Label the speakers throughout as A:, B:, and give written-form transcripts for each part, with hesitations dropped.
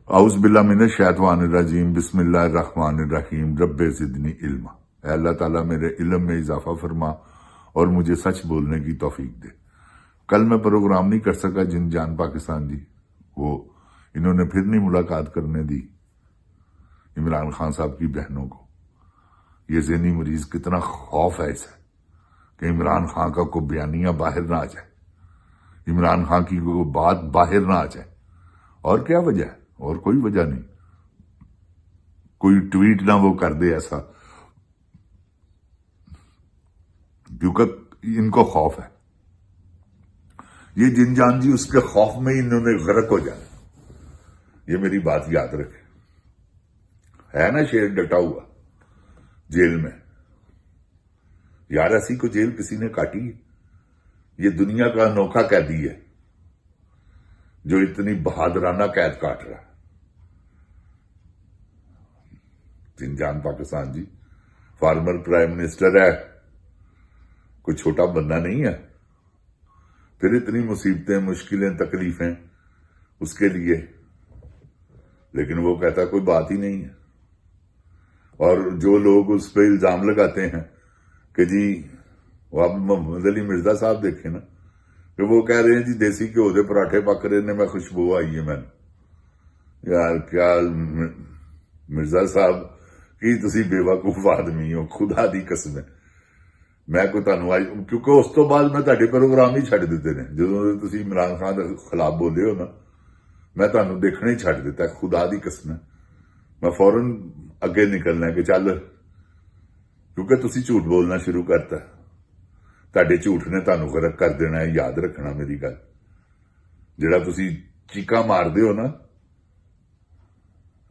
A: आउज़ बिल्ला मिन शैतानिर्रजीम बिस्मिल्लाहिर्रहमानिर्रहीम रब्बे ज़िदनी इल्मा। ऐ अल्लाह ताला मेरे इल्म में इजाफा फरमा और मुझे सच बोलने की तौफीक दे। कल मैं प्रोग्राम नहीं कर सका जिन जान पाकिस्तान जी, वो इन्होंने फिर नहीं मुलाकात करने दी इमरान खान साहब की बहनों को। ये ज़हनी मरीज कितना खौफ है इसे कि इमरान खान का कोई बयानिया बाहर ना आ जाए, इमरान खान की कोई बात बाहर ना आ जाए। और क्या वजह है? और कोई वजह नहीं, कोई ट्वीट ना वो कर दे ऐसा, क्योंकि इनको खौफ है। ये जिनजान जी उसके खौफ में ही इन्होंने गर्क हो जाना। ये मेरी बात याद रखे। है ना शेर डटा हुआ जेल में, यार ऐसी को जेल किसी ने काटी? ये दुनिया का अनोखा कैदी है जो इतनी बहादुराना कैद काट रहा है। जिनजान पाकिस्तान जी फॉर्मर प्राइम मिनिस्टर है, कोई छोटा बंदा नहीं है। फिर इतनी मुसीबतें, मुश्किलें, तकलीफें उसके लिए, लेकिन वो कहता कोई बात ही नहीं है। और जो लोग उस पर इल्जाम लगाते हैं कि जी, वो आप मोहम्मद अली मिर्जा साहब देखे ना, कि वो कह रहे हैं जी देसी घ्यो के पराठे पक रहे ने, मैं खुशबू आई है मैंने। यार क्या मिर्जा साहब की तुसी बेवकूफ आदमी हो, खुदा दी कसम है। मैं कोई तुहानू आज, क्योंकि उस तो बाद मैं तुहाडे प्रोग्राम ही छड्ड दित्ते ने। जदों तुसी इमरान खान के खिलाफ बोले हो ना, मैं तुहानू देखना ही छड्ड दित्ता, खुदा दी कसम है। मैं फौरन अगे निकलना कि चल, क्योंकि तुसी झूठ बोलना शुरू करता, तुहाडे झूठ ने तुहानू गरक कर देना है। याद रखना मेरी गल। जिहड़ा तुसी चीकां मारदे हो ना,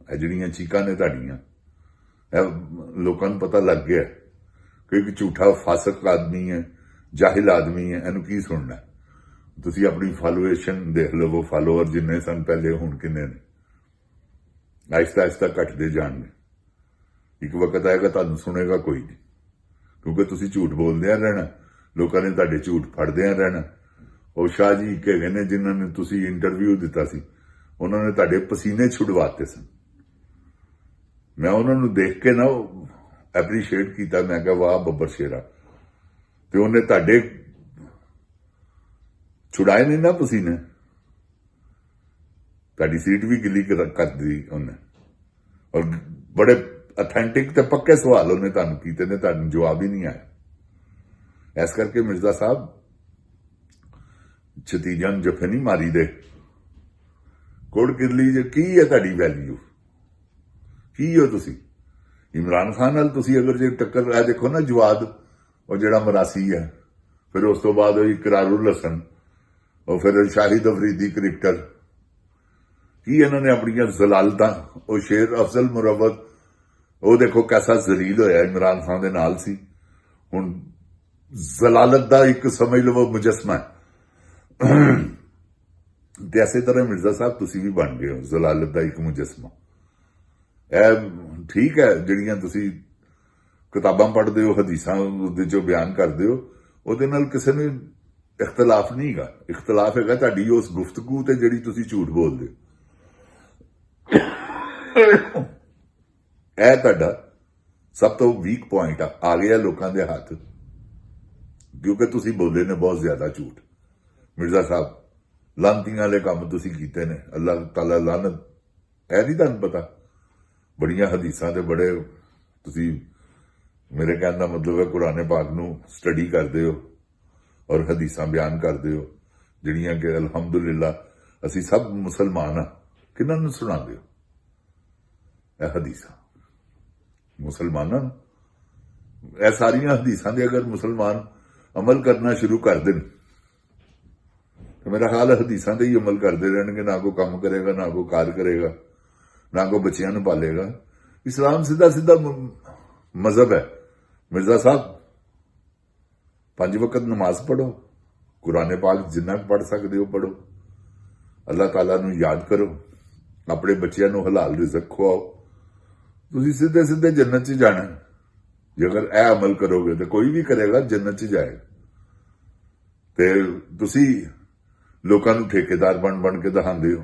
A: जिहड़ियां चीकां ने तुहाडीआं, लोकां नू पता लग गया कि एक झूठा फासक आदमी है, जाहिल आदमी है, इहनू की सुनना। तुसी अपनी फॉलोएशन देख लवो, फॉलोअर जिन्ने सन पहले हुण किन्ने ने। आहिस्ता आहिस्ता घटते जाणगे। एक वक्त आएगा तुहानू सुनेगा कोई नहीं, क्योंकि तुसी झूठ बोलदियां रहना, लोकां ने तुहाडे झूठ फड़दियां रहना। और शाह जी एक हैगे ने जिन्हां ने तुसी इंटरव्यू दिता सी, उन्हां ने तुहाडे पसीने छुड़वाते सन। मैं उन्हां नू देख के ना एप्रीशिएट किया, मैं कहा वाह बब्बर शेरा। ते उन्हें तुहाडे छुड़ाए नहीं ना पसीने, तुहाडी सीट भी गिली कर दी उन्हें। और बड़े अथेंटिक ते पक्के सवाल उन्हें तुहानू कीते ने, तुहानू जवाब ही नहीं आया। इस करके मिर्जा साहब छतीजा नू जफे नहीं मारी दे। कुड़ किरली की है तुहाडी वैल्यू, की हो तुसी? इमरान खान नाल तुसी अगर जे टक्कर है, देखो ना जवाद, और जिहड़ा मरासी है, फिर उस तो बाद इकरारुल हसन, और फिर शाहिद अफरीदी क्रिकेटर, की इन्होंने अपनियां जलालतां, और शेर अफजल मुरवत, वो देखो कैसा जलील होया, इमरान खान दे नाल सी। हुण जलालत दा एक समझ लो मुजस्मा है। ते इसे तरह मिर्जा साहब तुसी भी बन गए हो जलालत दा एक मुजस्मा। ठीक है, जिहड़ियां तुसी किताबां पढ़दे हो, हदीसां दे जो बयान करदे हो, ਉਹਦੇ ਨਾਲ ਕਿਸੇ ਨੂੰ इख्तलाफ नहीं है। इख्तलाफ है तुहाडी उस गुफ्तगू ते जिहड़ी तुसी झूठ बोलदे हो। ਇਹ ਤੁਹਾਡਾ ਸਭ ਤੋਂ ਵੀਕ ਪੁਆਇੰਟ ਆ ਗਿਆ ਲੋਕਾਂ ਦੇ ਹੱਥ, ਕਿਉਂਕਿ ਤੁਸੀਂ ਬੋਲੇ ਨੇ ਬਹੁਤ ਜ਼ਿਆਦਾ ਝੂਠ। ਮਿਰਜ਼ਾ ਸਾਹਿਬ ਲਾਂਤੀਆਂ ਵਾਲੇ ਕੰਮ ਤੁਸੀਂ ਕੀਤੇ ਨੇ, ਅੱਲਾਹ ਤਾਲਾ ਲਾਨਤ। ਇਹ ਨਹੀਂ ਤੁਹਾਨੂੰ ਪਤਾ, ਬੜੀਆਂ ਹਦੀਸਾਂ ਤੇ ਬੜੇ ਤੁਸੀਂ, ਮੇਰੇ ਕਹਿਣ ਦਾ ਮਤਲਬ ਹੈ ਕੁਰਾਨੇ ਪਾਕ ਨੂੰ ਸਟੱਡੀ ਕਰਦੇ ਹੋ ਔਰ ਹਦੀਸਾਂ ਬਿਆਨ ਕਰਦੇ ਹੋ, ਜਿਹੜੀਆਂ ਕਿ ਅਲਹਮਦੁਲਿਲਾ ਅਸੀਂ ਸਭ ਮੁਸਲਮਾਨ ਆ। ਕਿਹਨਾਂ ਨੂੰ ਸੁਣਾਉਂਦੇ ਹੋ ਇਹ ਹਦੀਸਾਂ? मुसलमाना ए सारिया हदीसां दे अगर मुसलमान अमल करना शुरू कर देन तो मेरा ख्याल है हदीसां दे ही अमल करते रहेंगे। ना कोई काम करेगा, ना कोई कार करेगा, ना कोई बच्चियां नूं पालेगा। इस्लाम सीधा सीधा मजहब है। मिर्जा साहब 5 वक्त नमाज पढ़ो, कुरान पाक जिन्ना पढ़ सकते हो पढ़ो, अल्लाह ताला नूं याद करो, अपने बच्चियां नूं हलाल रिज़्क खवाओ, तुसी सीधे सीधे जन्नत च जाना। जे अगर यह अमल करोगे तो कोई भी करेगा जन्नत च जाएगा। ते तुसी लोकां नूं ठेकेदार बन बन के दिखांदे हो,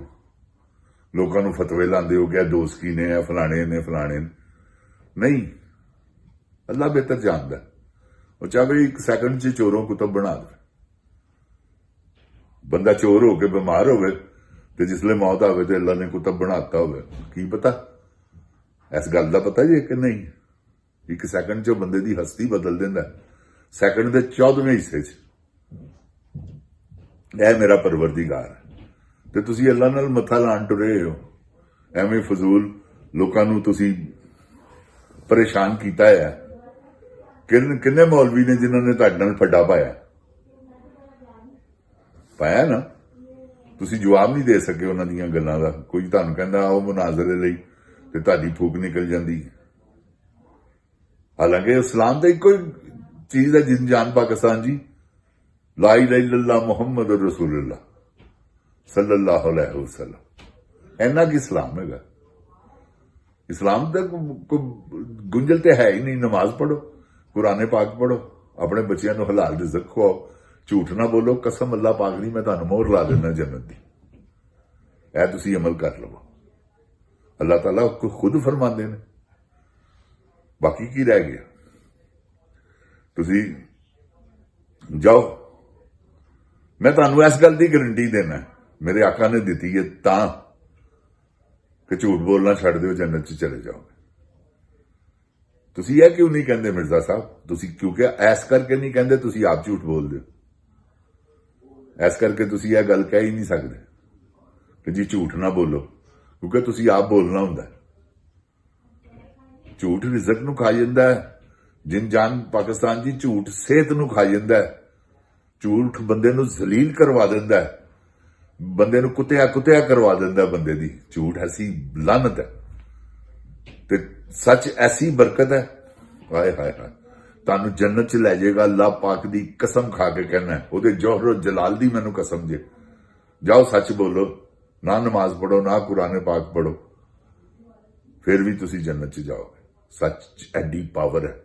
A: ਲੋਕਾਂ ਨੂੰ ਫਤਵੇ ਲਾਉਂਦੇ ਹੋ ਕਿ ਦੋਸਤੀ ਨੇ, ਆ ਫਲਾਣੇ ਨੇ, ਫਲਾਣੇ ਨੇ। ਨਹੀਂ, ਅੱਲਾ ਬਿਹਤਰ ਜਾਣਦਾ। ਉਹ ਚਾਹੇ 1 ਸੈਕਿੰਡ 'ਚ ਚੋਰੋਂ ਕੁਤਬ ਬਣਾ ਦੇ। ਬੰਦਾ ਚੋਰ ਹੋ ਕੇ ਬਿਮਾਰ ਹੋਵੇ ਤੇ ਜਿਸਲੇ ਮੌਤ ਆਵੇ ਤੇ ਅੱਲਾ ਨੇ ਕੁਤਬ ਬਣਾਤਾ ਹੋਵੇ, ਕੀ ਪਤਾ? ਇਸ ਗੱਲ ਦਾ ਪਤਾ ਜੇ ਕਿ ਨਹੀਂ? 1 ਸੈਕਿੰਡ 'ਚ ਬੰਦੇ ਦੀ ਹਸਤੀ ਬਦਲ ਦਿੰਦਾ, ਸੈਕਿੰਡ ਦੇ 14ਵੇਂ ਹਿੱਸੇ 'ਚ। ਇਹ ਮੇਰਾ ਪਰਵਰਦੀਗਾਰ ਹੈ ਤੇ ਤੁਸੀਂ ਅੱਲਾ ਨਾਲ ਮੱਥਾ ਲਾਣ ਟੁਰੇ ਹੋ। ਐਵੇਂ ਫਜ਼ੂਲ ਲੋਕਾਂ ਨੂੰ ਤੁਸੀਂ ਪਰੇਸ਼ਾਨ ਕੀਤਾ ਹੈ। ਕਿੰਨੇ ਮੌਲਵੀ ਨੇ ਜਿਨ੍ਹਾਂ ਨੇ ਤੁਹਾਡੇ ਨਾਲ ਫੱਡਾ ਪਾਇਆ ਨਾ? ਤੁਸੀਂ ਜਵਾਬ ਨਹੀਂ ਦੇ ਸਕੇ ਉਹਨਾਂ ਦੀਆਂ ਗੱਲਾਂ ਦਾ। ਕੋਈ ਤੁਹਾਨੂੰ ਕਹਿੰਦਾ ਆਓ ਮੁਨਾਜ਼ਰੇ ਲਈ ਤੇ ਤੁਹਾਡੀ ਫੂਕ ਨਿਕਲ ਜਾਂਦੀ। ਹਾਲਾਂਕਿ ਇਸਲਾਮ ਤਾਂ ਇੱਕੋ ਚੀਜ਼ ਹੈ, ਜਿਨ ਜਾਨ ਪਾਕਿਸਤਾਨ ਜੀ, ਲਾ ਇਲਾਹਾ ਇल्लल्लाह ਮੁਹੰਮਦ ਰਸੂਲੁल्लाह ਸੱਲੱਲਾਹੁ ਅਲੈਹਿ ਵਸੱਲਮ। ਇੰਨਾ ਕੀ ਇਸਲਾਮ ਹੈਗਾ? ਇਸਲਾਮ ਦਾ ਕੋਈ ਗੁੰਝਲ ਤੇ ਹੈ ਹੀ ਨਹੀਂ। ਨਮਾਜ਼ ਪੜੋ, ਕੁਰਾਨੇ ਪਾਕ ਪੜੋ, ਆਪਣੇ ਬੱਚਿਆਂ ਨੂੰ ਹਲਾਲ ਰਿਜ਼ਕ ਖਵਾਓ, ਝੂਠ ਨਾ ਬੋਲੋ। ਕਸਮ ਅੱਲਾ ਪਾਕ ਦੀ ਮੈਂ ਤੁਹਾਨੂੰ ਮੋਹਰ ਲਾ ਦਿੰਦਾ ਜੰਨਤ ਦੀ। ਇਹ ਤੁਸੀਂ ਅਮਲ ਕਰ ਲਵੋ। ਅੱਲਾਹ ਤਾਲਾ ਖੁਦ ਫਰਮਾਉਂਦੇ ਨੇ। ਬਾਕੀ ਕੀ ਰਹਿ ਗਿਆ? ਤੁਸੀਂ ਜਾਓ। ਮੈਂ ਤੁਹਾਨੂੰ ਇਸ ਗੱਲ ਦੀ ਗਰੰਟੀ ਦੇਣਾ, ਮੇਰੇ ਆਕਾ ਨੇ ਦਿੱਤੀ ਹੈ ਤਾਂ ਕਿ ਝੂਠ ਬੋਲਣਾ ਛੱਡ ਦਿਓ, ਜੰਨਤ 'ਚ ਚਲੇ ਜਾਓਗੇ। ਤੁਸੀਂ ਇਹ ਕਿਉਂ ਨਹੀਂ ਕਹਿੰਦੇ ਮਿਰਜ਼ਾ ਸਾਹਿਬ? ਤੁਸੀਂ ਕਿਉਂਕਿ ਐਸ ਕਰਕੇ ਨਹੀਂ ਕਹਿੰਦੇ, ਤੁਸੀਂ ਆਪ ਝੂਠ ਬੋਲਦੇ ਹੋ। ਐਸ ਕਰਕੇ ਤੁਸੀਂ ਇਹ ਗੱਲ ਕਹਿ ਹੀ ਨਹੀਂ ਸਕਦੇ ਕਿ ਜੀ ਝੂਠ ਨਾ ਬੋਲੋ, ਕਿਉਂਕਿ ਤੁਸੀਂ ਆਪ ਬੋਲਣਾ ਹੁੰਦਾ। ਝੂਠ ਰਿਜ਼ਕ ਨੂੰ ਖਾ ਜਾਂਦਾ ਹੈ। ਜਿਨ ਜਾਨ ਪਾਕਿਸਤਾਨ ਦੀ ਝੂਠ ਸਿਹਤ ਨੂੰ ਖਾ ਜਾਂਦਾ ਹੈ। ਝੂਠ ਬੰਦੇ ਨੂੰ ਜ਼ਲੀਲ ਕਰਵਾ ਦਿੰਦਾ ਹੈ, ਬੰਦੇ ਨੂੰ ਕੁੱਤਿਆ ਕਰਵਾ ਦਿੰਦਾ ਬੰਦੇ ਦੀ। ਝੂਠ ਐਸੀ ਲਾਨਤ ਹੈ ਤੇ ਸੱਚ ਐਸੀ ਬਰਕਤ ਹੈ। ਹਾਏ ਹਾਏ ਹਾਏ, ਤੁਹਾਨੂੰ ਜੰਨਤ 'ਚ ਲੈ ਜਾਏਗਾ। ਅੱਲਾਹ ਪਾਕ ਦੀ ਕਸਮ ਖਾ ਕੇ ਕਹਿਣਾ, ਉਹਦੇ ਜੋਹਰ ਜਲਾਲ ਦੀ ਮੈਨੂੰ ਕਸਮ ਜੇ। ਜਾਓ, ਸੱਚ ਬੋਲੋ, ਨਾ ਨਮਾਜ਼ ਪੜੋ, ਨਾ ਕੁਰਾਨੇ ਪਾਕ ਪੜੋ, ਫਿਰ ਵੀ ਤੁਸੀਂ ਜੰਨਤ 'ਚ ਜਾਓਗੇ। ਸੱਚ 'ਚ ਐਡੀ ਪਾਵਰ ਹੈ।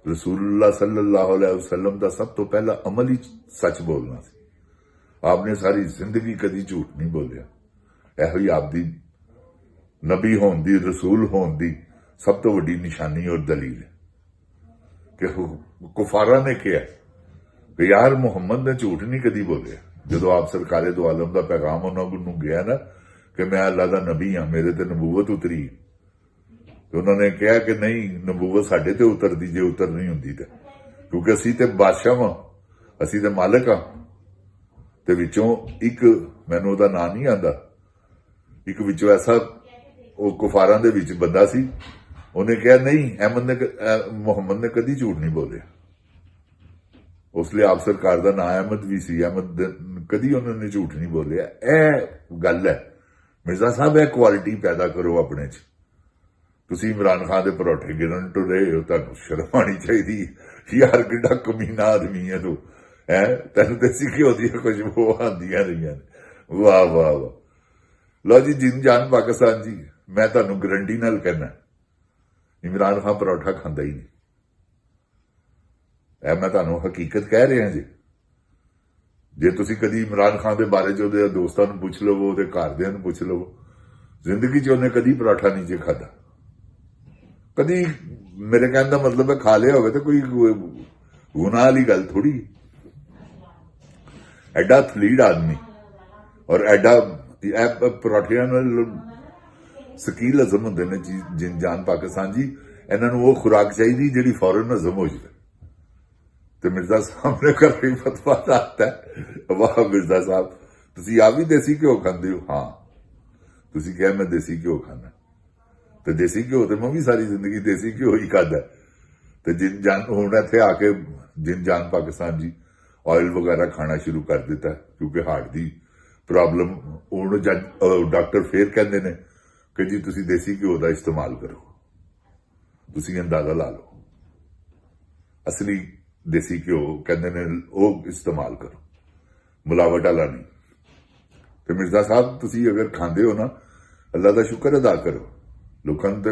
A: ਰਸੂਲੁल्लाह सल्लल्लाहु अलैहि वसल्लम ਦਾ ਸਭ ਤੋਂ ਪਹਿਲਾ ਅਮਲ ਹੀ ਸੱਚ ਬੋਲਣਾ ਸੀ। ਆਪਨੇ ਸਾਰੀ ਜ਼ਿੰਦਗੀ ਕਦੀ ਝੂਠ ਨਹੀਂ ਬੋਲਿਆ। ਇਹੋ ਹੀ ਆਪਦੀ ਨਬੀ ਹੋਣ ਦੀ, ਰਸੂਲ ਹੋਣ ਦੀ ਸਭ ਤੋਂ ਵੱਡੀ ਨਿਸ਼ਾਨੀ ਔਰ ਦਲੀਲ ਹੈ ਕਿ ਕੁਫਾਰਾਂ ਨੇ ਕਿਹਾ ਕਿ ਯਾਰ ਮੁਹੰਮਦ ਨੇ ਝੂਠ ਨਹੀਂ ਕਦੀ ਬੋਲਿਆ। ਜਦੋਂ ਆਪ ਸਰਕਾਰੇ ਦੋ ਆਲਮ ਦਾ ਪੈਗਾਮ ਉਹਨਾਂ ਨੂੰ ਗਿਆ ਨਾ ਕਿ ਮੈਂ ਅੱਲਾ ਦਾ ਨਬੀ ਹਾਂ, ਮੇਰੇ ਤੇ ਨਬੂਵਤ ਉਤਰੀ, ਤੇ ਉਹਨਾਂ ਨੇ ਕਿਹਾ ਕਿ ਨਹੀਂ, ਨਬੂਵਤ ਸਾਡੇ ਤੇ ਉਤਰਦੀ ਜੇ ਉਤਰ ਨਹੀਂ ਹੁੰਦੀ ਤੇ, ਕਿਉਂਕਿ ਅਸੀਂ ਤੇ ਬਾਦਸ਼ਾਹ ਹਾਂ, ਅਸੀਂ ਤੇ ਮਾਲਕ ਹਾਂ। ਤੇ ਵਿੱਚੋਂ ਇੱਕ, ਮੈਨੂੰ ਉਹਦਾ ਨਾਂ ਨਹੀਂ ਆਉਂਦਾ, ਇੱਕ ਵਿੱਚੋਂ ਐਸਾ ਉਹ ਕੁਫਾਰਾਂ ਦੇ ਵਿੱਚ ਬੰਦਾ ਸੀ, ਉਹਨੇ ਕਿਹਾ ਨਹੀਂ, ਮੁਹੰਮਦ ਨੇ ਕਦੀ ਝੂਠ ਨਹੀਂ ਬੋਲਿਆ। ਉਸ ਲਈ ਆਪ ਸਰਕਾਰ ਦਾ ਨਾਂ ਅਹਿਮਦ ਵੀ ਸੀ। ਅਹਿਮਦ ਕਦੀ ਉਹਨਾਂ ਨੇ ਝੂਠ ਨਹੀਂ ਬੋਲਿਆ। ਇਹ ਗੱਲ ਹੈ ਮਿਰਜ਼ਾ ਸਾਹਿਬ, ਇਹ ਕੁਆਲਿਟੀ ਪੈਦਾ ਕਰੋ ਆਪਣੇ 'ਚ। ਤੁਸੀਂ ਇਮਰਾਨ ਖਾਨ ਦੇ ਪਰੌਠੇ ਗਿਰਨ ਟੁਰੇ ਹੋ, ਤੁਹਾਨੂੰ ਸ਼ਰਮ ਆਉਣੀ ਚਾਹੀਦੀ ਯਾਰ, ਕਿੱਡਾ ਕਮੀਨਾ ਆਦਮੀ ਹੈ ਤੂੰ। ਤੈਨੂੰ ਦੇਸੀ ਘਿਓ ਦੀਆਂ ਖੁਸ਼ਬੂ ਆਉਂਦੀਆਂ ਰਹੀਆਂ ਨੇ। ਵਾਹ ਵਾਹ ਵਾਹ। ਲਓ ਜੀ, ਜਿਨ ਜਾਨ ਪਾਕਿਸਤਾਨ ਜੀ, ਮੈਂ ਤੁਹਾਨੂੰ ਗਰੰਟੀ ਨਾਲ ਕਹਿਣਾ, ਇਮਰਾਨ ਖਾਨ ਪਰੌਠਾ ਖਾਂਦਾ ਹੀ ਨਹੀਂ। ਇਹ ਮੈਂ ਤੁਹਾਨੂੰ ਹਕੀਕਤ ਕਹਿ ਰਿਹਾ ਜੀ। ਜੇ ਤੁਸੀਂ ਕਦੀ ਇਮਰਾਨ ਖਾਨ ਦੇ ਬਾਰੇ 'ਚ ਉਹਦੇ ਦੋਸਤਾਂ ਨੂੰ ਪੁੱਛ ਲਵੋ, ਉਹਦੇ ਘਰਦਿਆਂ ਨੂੰ ਪੁੱਛ ਲਵੋ, ਜ਼ਿੰਦਗੀ 'ਚ ਉਹਨੇ ਕਦੀ ਪਰੌਠਾ ਨਹੀਂ ਜੇ ਖਾਧਾ। ਕਦੀ, ਮੇਰੇ ਕਹਿਣ ਦਾ ਮਤਲਬ ਹੈ ਖਾ ਲਿਆ ਹੋਵੇ ਤਾਂ ਕੋਈ ਗੁਨਾਹ ਵਾਲੀ ਗੱਲ ਥੋੜੀ। ਐਡਾ ਥਲੀਡ ਆਦਮੀ ਔਰ ਐਡਾ ਪਰੌਠਿਆਂ ਨਾਲ ਸਕੀਲ ਹਜ਼ਮ ਹੁੰਦੇ ਨੇ ਜਿਨ ਜਾਨ ਪਾਕਿਸਤਾਨ ਜੀ। ਇਹਨਾਂ ਨੂੰ ਉਹ ਖੁਰਾਕ ਚਾਹੀਦੀ ਜਿਹੜੀ ਫੌਰਨ ਹਜ਼ਮ ਹੋ ਜਾਵੇ। ਤੇ ਮਿਰਜ਼ਾ ਸਾਹਿਬ ਨੇ ਘਰ ਹੀ ਫਤਵਾ ਦਿੱਤਾ ਹੈ। ਵਾਹ ਮਿਰਜ਼ਾ ਸਾਹਿਬ, ਤੁਸੀਂ ਆਪ ਵੀ ਦੇਸੀ ਘਿਓ ਖਾਂਦੇ ਹੋ? ਹਾਂ, ਤੁਸੀਂ ਕਿਹਾ ਮੈਂ ਦੇਸੀ ਘਿਓ ਖਾਣਾ, ਤੇ ਦੇਸੀ ਘਿਓ ਤੇ ਮੈਂ ਵੀ ਸਾਰੀ ਜ਼ਿੰਦਗੀ ਦੇਸੀ ਘਿਓ ਹੀ ਖਾਦਾ। ਤੇ ਜਿਨ ਜਾਨ ਹੁਣ ਇੱਥੇ ਆ ਕੇ ਜਿਨ ਜਾਨ ਪਾਕਿਸਤਾਨ ਜੀ ਆਇਲ ਵਗੈਰਾ ਖਾਣਾ ਸ਼ੁਰੂ ਕਰ ਦਿੱਤਾ, ਕਿਉਂਕਿ ਹਾਰਟ ਦੀ ਪ੍ਰੋਬਲਮ। ਹੁਣ ਡਾਕਟਰ ਫੇਰ ਕਹਿੰਦੇ ਨੇ ਕਿ ਜੀ ਤੁਸੀਂ ਦੇਸੀ ਘਿਓ ਦਾ ਇਸਤੇਮਾਲ ਕਰੋ। ਤੁਸੀਂ ਅੰਦਾਜ਼ਾ ਲਾ ਲਓ, ਅਸਲੀ ਦੇਸੀ ਘਿਓ ਕਹਿੰਦੇ ਨੇ ਉਹ ਇਸਤੇਮਾਲ ਕਰੋ, ਮਿਲਾਵਟ ਵਾਲਾ ਨਹੀਂ। ਤੇ ਮਿਰਜ਼ਾ ਸਾਹਿਬ, ਤੁਸੀਂ ਅਗਰ ਖਾਂਦੇ ਹੋ ਨਾ, ਅੱਲਾ ਦਾ ਸ਼ੁਕਰ ਅਦਾ ਕਰੋ। ਲੋਕਾਂ ਨੂੰ ਤੇ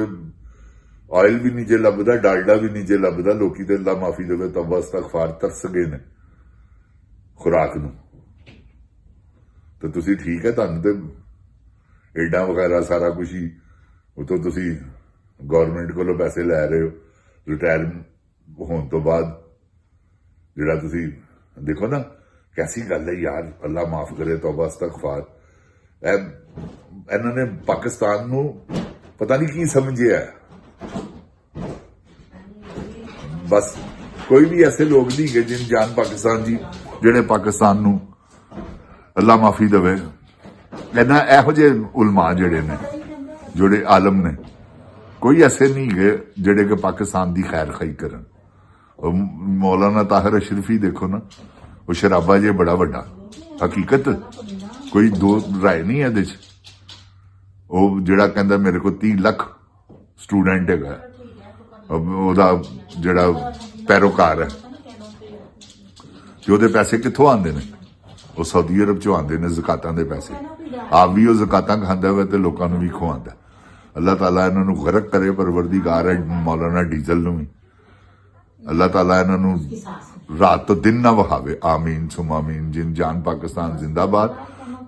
A: ਆਇਲ ਵੀ ਨਹੀਂ ਜੇ ਲੱਭਦਾ, ਡਾਲਡਾ ਵੀ ਨਹੀਂ ਜੇ ਲੱਭਦਾ। ਲੋਕੀ ਤੇ ਅੱਲਾ ਮਾਫੀ ਦੇਵੇ ਤੌਬਾ ਇਸਤਗਫਾਰ ਤਰਸ ਗਏ ਨੇ ਖੁਰਾਕ ਨੂੰ। ਤੇ ਤੁਸੀਂ ਠੀਕ ਹੈ, ਤੁਹਾਨੂੰ ਤੇ एडा वगैरह सारा कुछ ही उतो तुसी गवर्नमेंट कोलों पैसे लै रहे हो रिटायर होने तो बाद जिहड़ा तुसी देखो ना कैसी गल है यार अल्लाह माफ करे तौबा इस्तगफार इन्होंने पाकिस्तान नू पता नहीं की समझिया है बस कोई भी ऐसे लोग नहीं गए जिन जान पाकिस्तान जी जिहड़े पाकिस्तान नू अल्लाह माफी देवे इन्ना इहो जे उलमा जिहड़े ने जिहड़े आलम ने कोई ऐसे नहीं गए जिहड़े कि पाकिस्तान की खैर खाई करन मौलाना ताहिर अशरफी देखो ना वो शराबा जे बड़ा वड्डा हकीकत कोई दो राय नहीं है वो जिहड़ा कहंदा मेरे को 30 लाख स्टूडेंट है ओदा जिहड़ा पैरोकार है ते ओदे पैसे कित्थों आंदे ने वो सऊदी अरब चों आंदे ने ज़कातां दे पैसे आप भी वो ज़कातां खांदा है ते लोकां नूं भी खवांदा अल्लाह ताला इन्हां नूं गरक करे परवरदिगार है मौलाना डीजल नूं भी अल्लाह ताला इन्हां नूं रात तो दिन ना वहावे आमीन सुम आमीन जिन जान पाकिस्तान जिंदाबाद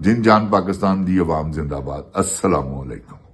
A: जिन जान पाकिस्तान दी अवाम जिंदाबाद अस्सलामु अलैकुम।